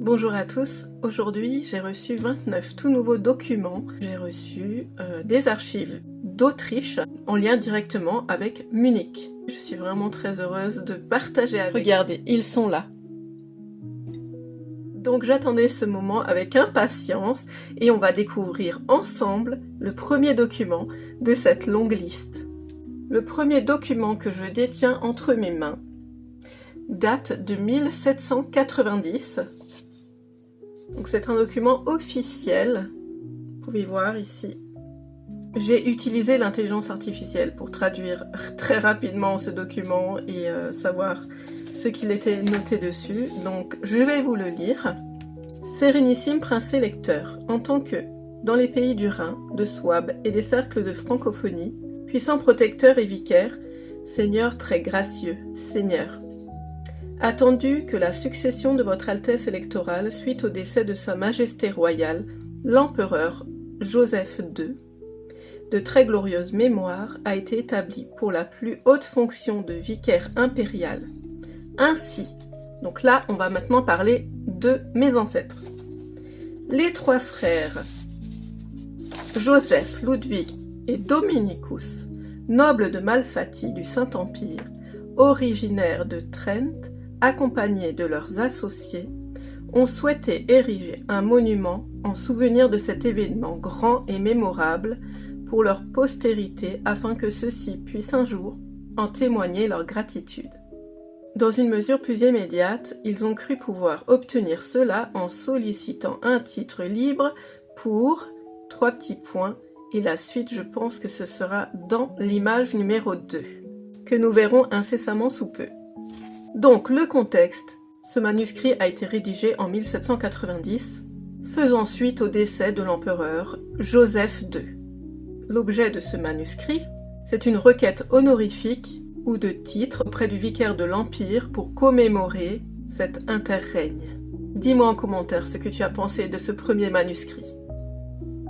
Bonjour à tous, aujourd'hui j'ai reçu 29 tout nouveaux documents. J'ai reçu des archives d'Autriche en lien directement avec Munich. Je suis vraiment très heureuse de partager avec vous. Regardez, ils sont là. Donc j'attendais ce moment avec impatience et on va découvrir ensemble le premier document de cette longue liste. Le premier document que je détiens entre mes mains date de 1790. Donc c'est un document officiel, vous pouvez voir ici. J'ai utilisé l'intelligence artificielle pour traduire très rapidement ce document et savoir ce qu'il était noté dessus. Donc je vais vous le lire. Sérénissime prince électeur, en tant que, dans les pays du Rhin, de Souabe et des cercles de francophonie, puissant protecteur et vicaire, seigneur très gracieux, seigneur. Attendu que la succession de votre Altesse électorale suite au décès de Sa Majesté royale, l'empereur Joseph II, de très glorieuse mémoire, a été établie pour la plus haute fonction de vicaire impérial. Ainsi, donc là on va maintenant parler de mes ancêtres. Les trois frères Joseph, Ludwig et Dominicus, nobles de Malfati du Saint-Empire, originaires de Trent, accompagnés de leurs associés, ont souhaité ériger un monument en souvenir de cet événement grand et mémorable pour leur postérité afin que ceux-ci puissent un jour en témoigner leur gratitude. Dans une mesure plus immédiate, ils ont cru pouvoir obtenir cela en sollicitant un titre libre pour 3 petits points et la suite je pense que ce sera dans l'image numéro 2 que nous verrons incessamment sous peu. Donc le contexte, ce manuscrit a été rédigé en 1790, faisant suite au décès de l'empereur Joseph II. L'objet de ce manuscrit, c'est une requête honorifique ou de titre auprès du vicaire de l'Empire pour commémorer cet interrègne. Dis-moi en commentaire ce que tu as pensé de ce premier manuscrit.